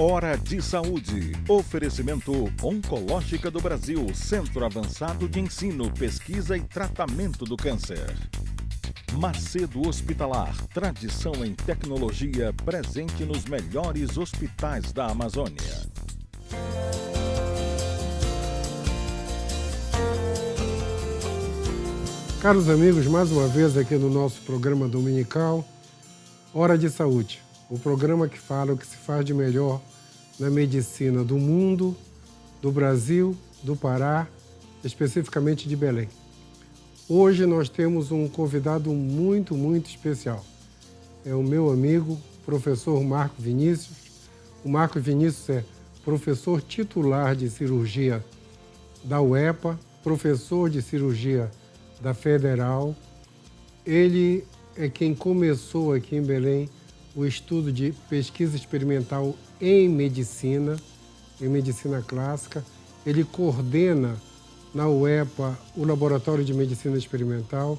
Hora de Saúde. Oferecimento Oncológica do Brasil, Centro Avançado de Ensino, Pesquisa e Tratamento do Câncer. Macedo Hospitalar, tradição em tecnologia presente nos melhores hospitais da Amazônia. Caros amigos, mais uma vez aqui no nosso programa dominical, Hora de Saúde. O programa que fala o que se faz de melhor na medicina do mundo, do Brasil, do Pará, especificamente de Belém. Hoje nós temos um convidado muito especial. É o meu amigo, professor Marco Vinícius. O Marco Vinícius é professor titular de cirurgia da UEPA, professor de cirurgia da Federal. Ele é quem começou aqui em Belém o estudo de pesquisa experimental em medicina clássica. Ele coordena na UEPA o Laboratório de Medicina Experimental.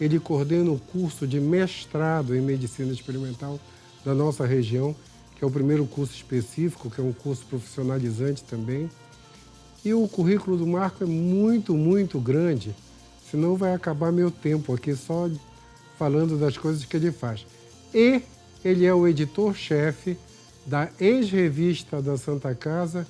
Ele coordena o curso de mestrado em Medicina Experimental da nossa região, que é o primeiro curso específico, que é um curso profissionalizante também. E o currículo do Marco é muito grande, senão vai acabar meu tempo aqui só falando das coisas que ele faz. E ele é o editor-chefe da ex-revista da Santa Casa,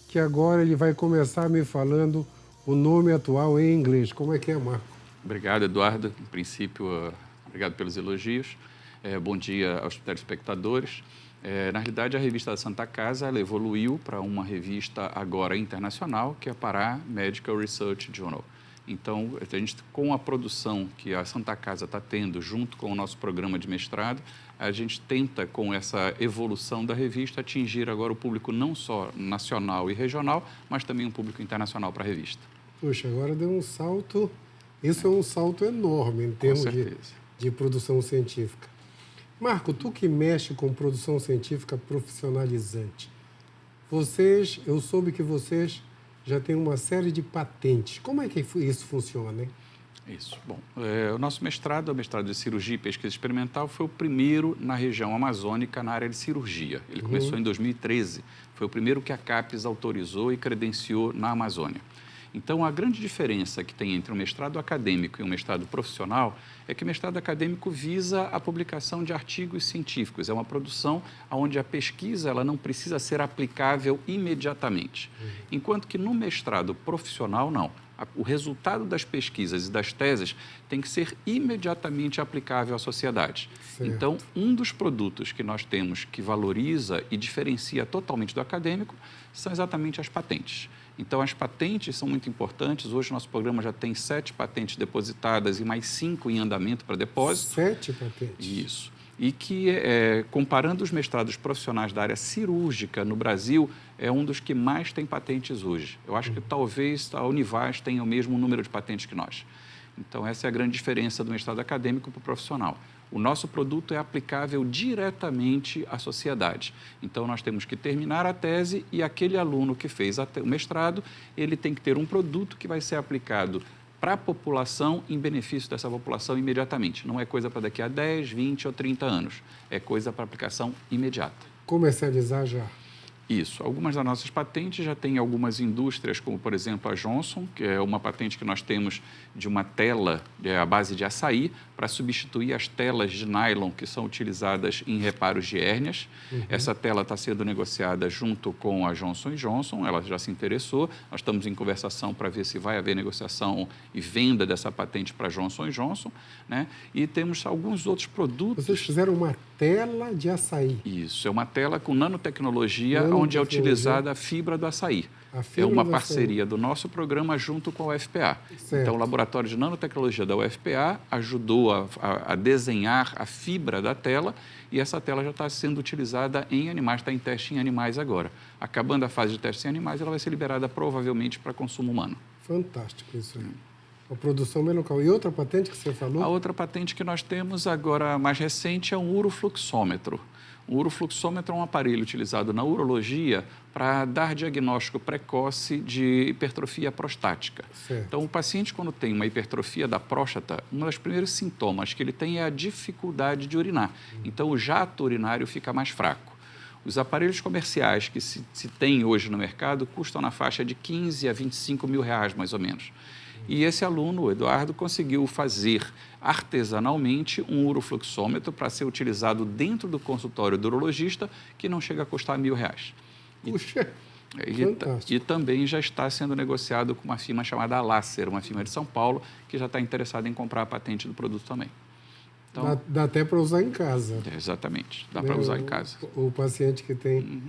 que agora ele vai começar me falando o nome atual em inglês. Como é que é, Marco? Obrigado, Eduardo. Em princípio, obrigado pelos elogios. Bom dia aos telespectadores. Na realidade, a revista da Santa Casa ela evoluiu para uma revista agora internacional, que é a Pará Medical Research Journal. Então, a gente, com a produção que a Santa Casa está tendo, junto com o nosso programa de mestrado, a gente tenta, com essa evolução da revista, atingir agora o público não só nacional e regional, mas também um público internacional para a revista. Puxa, agora deu um salto. Isso é um salto enorme em termos de produção científica. Marco, tu que mexe com produção científica profissionalizante, eu soube que vocês já têm uma série de patentes. Como é que isso funciona, hein? Isso. Bom, o nosso mestrado, o mestrado de cirurgia e pesquisa experimental, foi o primeiro na região amazônica na área de cirurgia. Ele começou em 2013. Foi o primeiro que a CAPES autorizou e credenciou na Amazônia. Então, a grande diferença que tem entre um mestrado acadêmico e um mestrado profissional é que o mestrado acadêmico visa a publicação de artigos científicos. É uma produção onde a pesquisa ela não precisa ser aplicável imediatamente. Enquanto que no mestrado profissional, não. O resultado das pesquisas e das teses tem que ser imediatamente aplicável à sociedade. Certo. Então, um dos produtos que nós temos que valoriza e diferencia totalmente do acadêmico são exatamente as patentes. Então, as patentes são muito importantes. Hoje, nosso programa já tem 7 patentes depositadas e mais 5 em andamento para depósito. 7 patentes? Isso. E que, comparando os mestrados profissionais da área cirúrgica no Brasil, é um dos que mais tem patentes hoje. Eu acho que talvez a Univas tenha o mesmo número de patentes que nós. Então, essa é a grande diferença do mestrado acadêmico para o profissional. O nosso produto é aplicável diretamente à sociedade. Então, nós temos que terminar a tese e aquele aluno que fez o mestrado, ele tem que ter um produto que vai ser aplicado para a população, em benefício dessa população imediatamente. Não é coisa para daqui a 10, 20 ou 30 anos. É coisa para aplicação imediata. Comercializar já. Isso. Algumas das nossas patentes já têm algumas indústrias, como, por exemplo, a Johnson, que é uma patente que nós temos de uma tela à base de açaí para substituir as telas de nylon que são utilizadas em reparos de hérnias. Essa tela está sendo negociada junto com a Johnson & Johnson, ela já se interessou. Nós estamos em conversação para ver se vai haver negociação e venda dessa patente para a Johnson & Johnson, né? E temos alguns outros produtos. Vocês fizeram uma tela de açaí. Isso, é uma tela com nanotecnologia, onde é utilizada a fibra do açaí. É uma parceria do nosso programa junto com a UFPA. Certo. Então, o Laboratório de Nanotecnologia da UFPA ajudou a desenhar a fibra da tela e essa tela já está sendo utilizada em animais, está em teste em animais agora. Acabando a fase de teste em animais, ela vai ser liberada provavelmente para consumo humano. Fantástico isso aí. A produção bem local. E outra patente que você falou? A outra patente que nós temos agora, mais recente, é um urofluxômetro. O urofluxômetro é um aparelho utilizado na urologia para dar diagnóstico precoce de hipertrofia prostática. Certo. Então, o paciente, quando tem uma hipertrofia da próstata, um dos primeiros sintomas que ele tem é a dificuldade de urinar. Então, o jato urinário fica mais fraco. Os aparelhos comerciais que se tem hoje no mercado custam na faixa de 15 a 25 mil reais, mais ou menos. E esse aluno, o Eduardo, conseguiu fazer artesanalmente um urofluxômetro para ser utilizado dentro do consultório do urologista, que não chega a custar R$1.000. Puxa, E também já está sendo negociado com uma firma chamada Alácer, uma firma de São Paulo, que já está interessada em comprar a patente do produto também. Então, dá até para usar em casa. Exatamente, dá para usar em casa. O paciente que tem...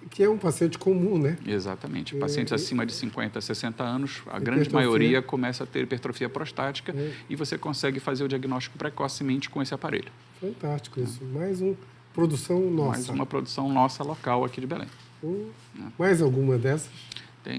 Que é um paciente comum, né? Exatamente. Pacientes acima de 50, 60 anos, a grande maioria começa a ter hipertrofia prostática e você consegue fazer o diagnóstico precocemente com esse aparelho. Fantástico isso. Mais uma produção nossa. Mais uma produção nossa local aqui de Belém. Mais alguma dessas?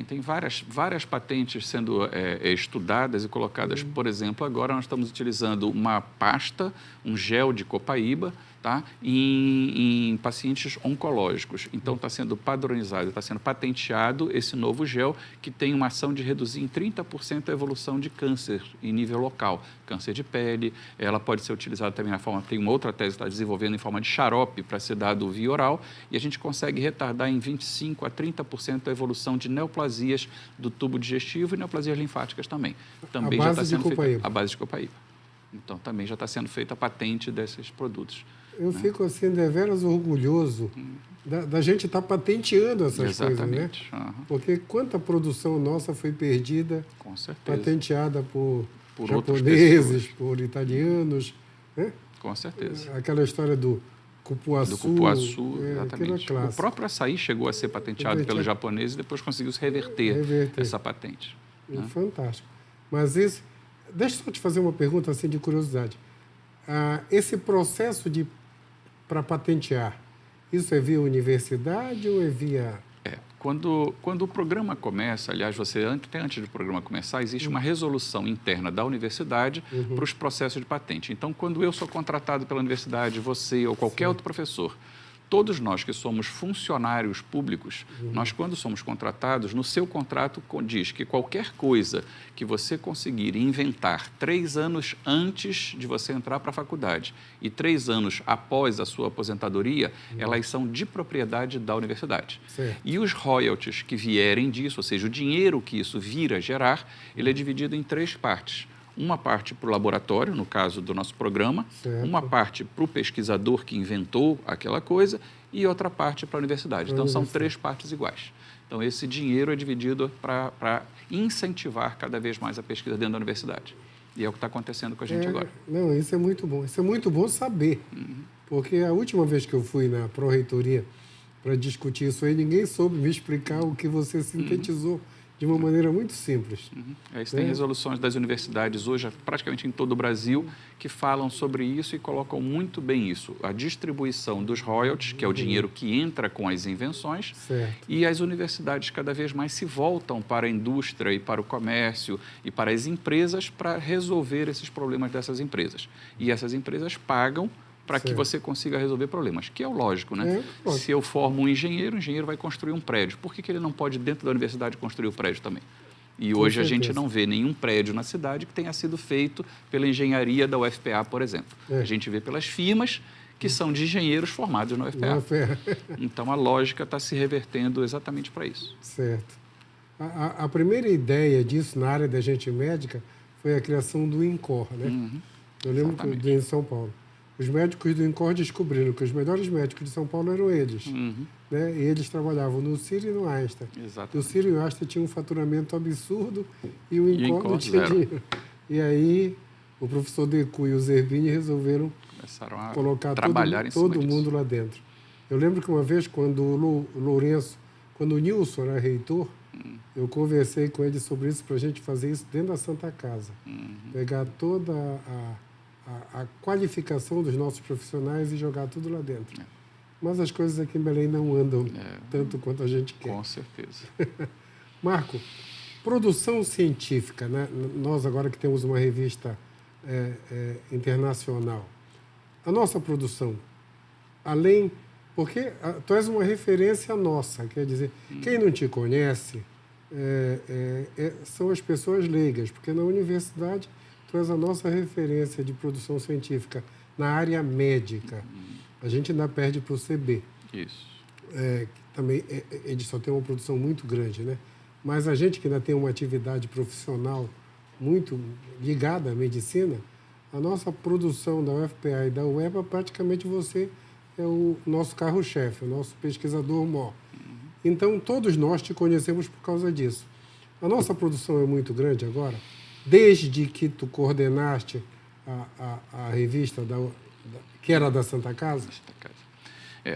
Tem várias patentes sendo estudadas e colocadas. Por exemplo, agora nós estamos utilizando uma pasta, um gel de copaíba, tá? em pacientes oncológicos. Então, está sendo padronizado, está sendo patenteado esse novo gel que tem uma ação de reduzir em 30% a evolução de câncer em nível local. Câncer de pele, ela pode ser utilizada também na forma, tem uma outra tese que está desenvolvendo em forma de xarope para ser dado via oral, e a gente consegue retardar em 25% a 30% a evolução de neoplasias do tubo digestivo e neoplasias linfáticas também. Também já está sendo feita a base de copaíba. Então, também já está sendo feita a patente desses produtos. Eu fico assim, deveras orgulhoso da gente estar patenteando essas coisas, né? Porque quanta produção nossa foi perdida, com certeza, patenteada por japoneses, por italianos, né? Com certeza. Aquela história do cupuaçu. Do cupuaçu, exatamente. O próprio açaí chegou a ser patenteado pelos japoneses e depois conseguiu se reverter essa patente. Fantástico. Mas isso... Deixa eu só te fazer uma pergunta assim de curiosidade. Esse processo para patentear, isso é via universidade ou é via... Quando o programa começa, aliás, até antes do programa começar, existe uma resolução interna da universidade para os processos de patente. Então, quando eu sou contratado pela universidade, você ou qualquer outro professor, todos nós que somos funcionários públicos, nós, quando somos contratados, no seu contrato diz que qualquer coisa que você conseguir inventar 3 anos antes de você entrar para a faculdade e 3 anos após a sua aposentadoria, elas são de propriedade da universidade. Certo. E os royalties que vierem disso, ou seja, o dinheiro que isso vir a gerar, ele é dividido em 3 partes. Uma parte para o laboratório, no caso do nosso programa, uma parte para o pesquisador que inventou aquela coisa e outra parte para a universidade. Então, são 3 partes iguais. Então, esse dinheiro é dividido para incentivar cada vez mais a pesquisa dentro da universidade. E é o que está acontecendo com a gente agora. Não, isso é muito bom. Isso é muito bom saber. Porque a última vez que eu fui na pró-reitoria para discutir isso aí, ninguém soube me explicar o que você sintetizou de uma maneira muito simples. Tem resoluções das universidades hoje, praticamente em todo o Brasil, que falam sobre isso e colocam muito bem isso. A distribuição dos royalties, que é o dinheiro que entra com as invenções, e as universidades cada vez mais se voltam para a indústria e para o comércio e para as empresas para resolver esses problemas dessas empresas. E essas empresas pagam para que você consiga resolver problemas, que é o lógico, né? Se eu formo um engenheiro, o engenheiro vai construir um prédio. Por que ele não pode, dentro da universidade, construir o prédio também? E hoje a gente não vê nenhum prédio na cidade que tenha sido feito pela engenharia da UFPA, por exemplo. A gente vê pelas firmas que são de engenheiros formados na UFPA. Então, a lógica está se revertendo exatamente para isso. Certo. A primeira ideia disso na área da gente médica foi a criação do INCOR, né? Eu lembro que em São Paulo. Os médicos do INCOR descobriram que os melhores médicos de São Paulo eram eles. Né? E eles trabalhavam no Círio e no Einstein. O Círio e o Einstein tinham um faturamento absurdo e o INCOR não tinha dinheiro. E aí o professor Decu e o Zerbini resolveram colocar todo mundo lá dentro. Eu lembro que uma vez, quando quando o Nilson era reitor, eu conversei com ele sobre isso, para a gente fazer isso dentro da Santa Casa. Pegar toda a qualificação dos nossos profissionais e jogar tudo lá dentro. Mas as coisas aqui em Belém não andam tanto quanto a gente quer. Com certeza. Marco, produção científica, né? Nós agora que temos uma revista internacional, a nossa produção, além... Porque tu és uma referência nossa, quer dizer, quem não te conhece são as pessoas leigas, porque na universidade tu és a nossa referência de produção científica na área médica. A gente ainda perde para o CB. Isso. também ele só tem uma produção muito grande, né? Mas a gente que ainda tem uma atividade profissional muito ligada à medicina, a nossa produção da UFPA e da UEPA, praticamente você é o nosso carro-chefe, o nosso pesquisador maior. Então, todos nós te conhecemos por causa disso. A nossa produção é muito grande agora, desde que tu coordenaste a revista que era da Santa Casa.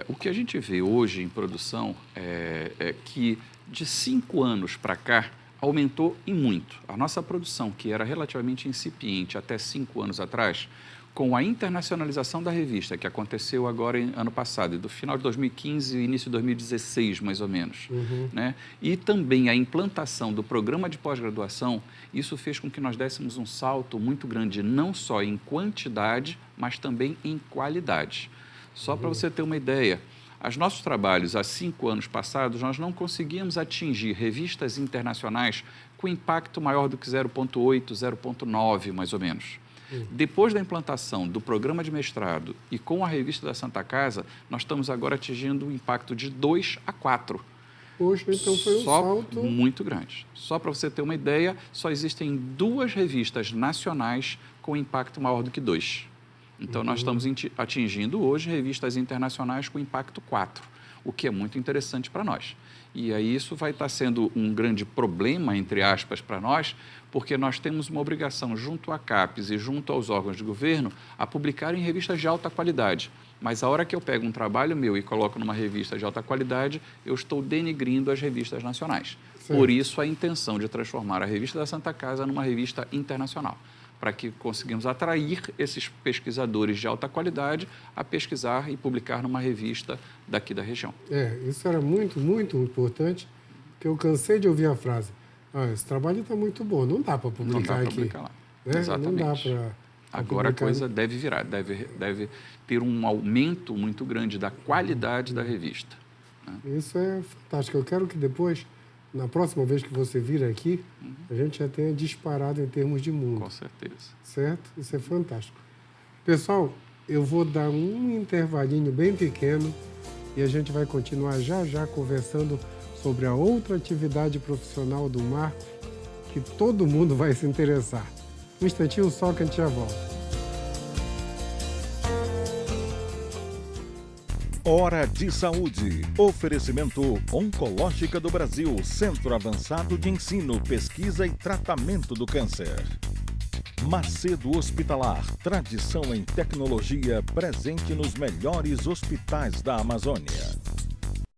O que a gente vê hoje em produção é que de 5 anos para cá aumentou e muito. A nossa produção, que era relativamente incipiente até 5 anos atrás, com a internacionalização da revista, que aconteceu agora ano passado, do final de 2015 e início de 2016, mais ou menos, né? E também a implantação do programa de pós-graduação, isso fez com que nós dessemos um salto muito grande, não só em quantidade, mas também em qualidade. Só para você ter uma ideia, os nossos trabalhos, há 5 anos passados, nós não conseguíamos atingir revistas internacionais com impacto maior do que 0,8, 0,9, mais ou menos. Depois da implantação do programa de mestrado e com a revista da Santa Casa, nós estamos agora atingindo um impacto de 2 a 4. Poxa, então foi um salto muito grande. Só para você ter uma ideia, só existem 2 revistas nacionais com impacto maior do que 2. Então, nós estamos atingindo hoje revistas internacionais com impacto 4, o que é muito interessante para nós. E aí isso vai estar sendo um grande problema, entre aspas, para nós, porque nós temos uma obrigação junto à CAPES e junto aos órgãos de governo a publicar em revistas de alta qualidade. Mas a hora que eu pego um trabalho meu e coloco numa revista de alta qualidade, eu estou denigrindo as revistas nacionais. Sim. Por isso, a intenção de transformar a revista da Santa Casa numa revista internacional, para que conseguimos atrair esses pesquisadores de alta qualidade a pesquisar e publicar numa revista daqui da região. Isso era muito, muito importante, porque eu cansei de ouvir a frase, esse trabalho está muito bom, não dá para publicar aqui. Lá. Né? Exatamente. Não dá para Agora a coisa deve virar, deve ter um aumento muito grande da qualidade da revista. Né? Isso é fantástico. Eu quero que depois, na próxima vez que você vir aqui, a gente já tenha disparado em termos de mundo. Com certeza. Certo? Isso é fantástico. Pessoal, eu vou dar um intervalinho bem pequeno e a gente vai continuar já já conversando sobre a outra atividade profissional do Marco que todo mundo vai se interessar. Um instantinho só que a gente já volta. Hora de Saúde. Oferecimento Oncológica do Brasil, Centro Avançado de Ensino, Pesquisa e Tratamento do Câncer. Macedo Hospitalar, tradição em tecnologia presente nos melhores hospitais da Amazônia.